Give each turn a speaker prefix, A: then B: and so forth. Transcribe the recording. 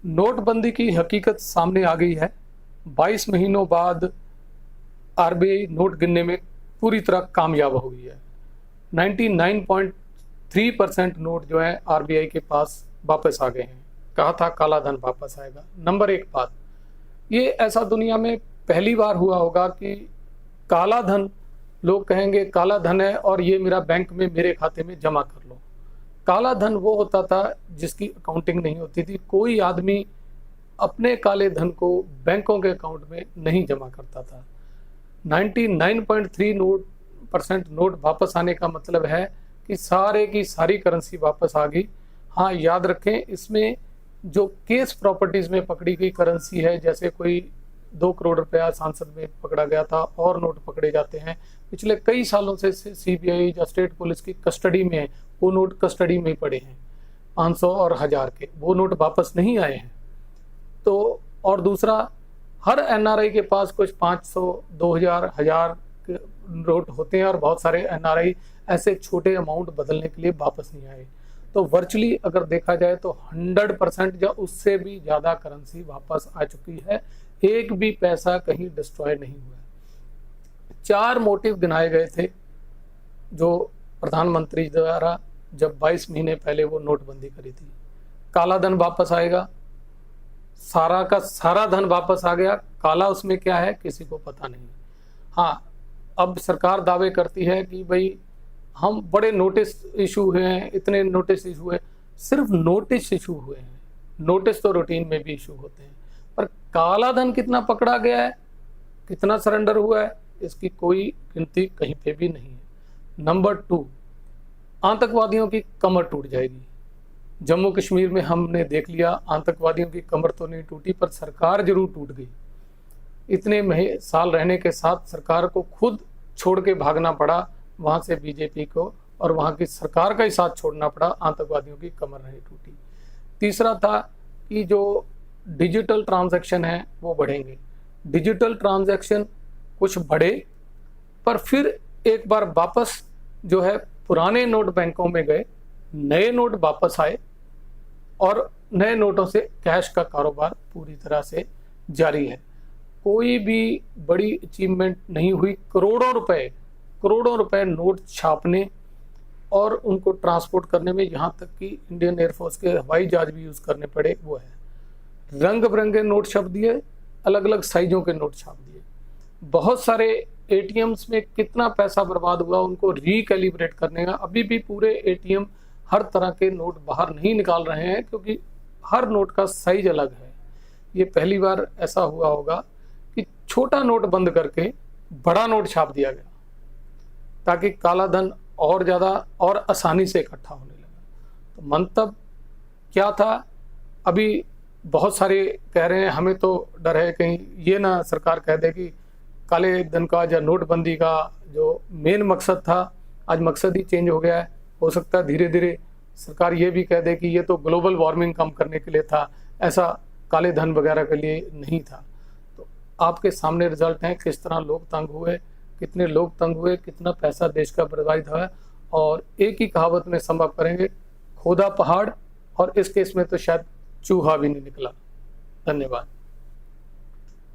A: नोटबंदी की हकीकत सामने आ गई है। 22 महीनों बाद आरबीआई नोट गिनने में पूरी तरह कामयाब हो गई है। 99.3% नोट जो है आरबीआई के पास वापस आ गए हैं। कहा था काला धन वापस आएगा। नंबर एक बात, ये ऐसा दुनिया में पहली बार हुआ होगा कि काला धन, लोग कहेंगे काला धन है और ये मेरा बैंक में मेरे खाते में जमा कर लो। काला धन वो होता था जिसकी अकाउंटिंग नहीं होती थी। कोई आदमी अपने काले धन को बैंकों के अकाउंट में नहीं जमा करता था। 99.3% नोट वापस आने का मतलब है कि सारे की सारी करेंसी वापस आ गई। हाँ, याद रखें, इसमें जो केस प्रॉपर्टीज में पकड़ी गई करेंसी है, जैसे कोई 2 करोड़ रुपया सांसद में पकड़ा गया था और नोट पकड़े जाते हैं, पिछले कई सालों से सीबीआई या स्टेट पुलिस की कस्टडी में है, वो नोट कस्टडी में पड़े हैं 500 और 1000 के, वो नोट वापस नहीं आए हैं। तो और दूसरा, हर एनआरआई के पास कुछ 500, 2000, 1000 के नोट होते हैं और बहुत सारे एनआरआई ऐसे छोटे अमाउंट बदलने के लिए वापस नहीं आए। तो वर्चुअली अगर देखा जाए तो 100% या उससे भी ज़्यादा करेंसी वापस आ चुकी है। एक भी पैसा कहीं डिस्ट्रॉय नहीं हुआ। 4 मोटिव गिनाए गए थे जो प्रधानमंत्री द्वारा जब 22 महीने पहले वो नोटबंदी करी थी। काला धन वापस आएगा, सारा का सारा धन वापस आ गया। काला उसमें क्या है किसी को पता नहीं। हाँ, अब सरकार दावे करती है कि भाई हम बड़े नोटिस इशू हुए हैं, इतने नोटिस इशू हुए। सिर्फ नोटिस इशू हुए हैं, नोटिस तो रूटीन में भी इशू होते हैं, पर काला धन कितना पकड़ा गया है, कितना सरेंडर हुआ है, इसकी कोई गिनती कहीं पे भी नहीं है। नंबर 2, आतंकवादियों की कमर टूट जाएगी। जम्मू कश्मीर में हमने देख लिया, आतंकवादियों की कमर तो नहीं टूटी पर सरकार जरूर टूट गई। इतने साल रहने के साथ सरकार को खुद छोड़ के भागना पड़ा वहां से बीजेपी को, और वहां की सरकार का ही साथ छोड़ना पड़ा, आतंकवादियों की कमर नहीं टूटी। तीसरा था कि जो डिजिटल ट्रांजैक्शन है वो बढ़ेंगे। डिजिटल ट्रांजैक्शन कुछ बढ़े, पर फिर एक बार वापस जो है पुराने नोट बैंकों में गए, नए नोट वापस आए और नए नोटों से कैश का कारोबार पूरी तरह से जारी है। कोई भी बड़ी अचीवमेंट नहीं हुई। करोड़ों रुपए नोट छापने और उनको ट्रांसपोर्ट करने में, यहाँ तक कि इंडियन एयरफोर्स के हवाई जहाज भी यूज़ करने पड़े, वो है। रंग बिरंगे नोट छाप दिए, अलग अलग साइजों के नोट छाप दिए। बहुत सारे एटीएम्स में कितना पैसा बर्बाद हुआ उनको रिकैलिब्रेट करने का। अभी भी पूरे एटीएम हर तरह के नोट बाहर नहीं निकाल रहे हैं क्योंकि हर नोट का साइज अलग है। ये पहली बार ऐसा हुआ होगा कि छोटा नोट बंद करके बड़ा नोट छाप दिया गया ताकि काला धन और ज़्यादा और आसानी से इकट्ठा होने लगा। तो मंतव्य क्या था? अभी बहुत सारे कह रहे हैं, हमें तो डर है कहीं ये ना सरकार कह दे कि काले धन का या नोटबंदी का जो मेन मकसद था, आज मकसद ही चेंज हो गया है। हो सकता है धीरे धीरे सरकार ये भी कह दे कि ये तो ग्लोबल वार्मिंग कम करने के लिए था, ऐसा काले धन वगैरह के लिए नहीं था। तो आपके सामने रिजल्ट हैं, किस तरह लोग तंग हुए, कितने लोग तंग हुए, कितना पैसा देश का बर्बाद हुआ। और एक ही कहावत में सम अप करेंगे, खोदा पहाड़, और इस केस में तो शायद चूहा भी नहीं निकला। धन्यवाद।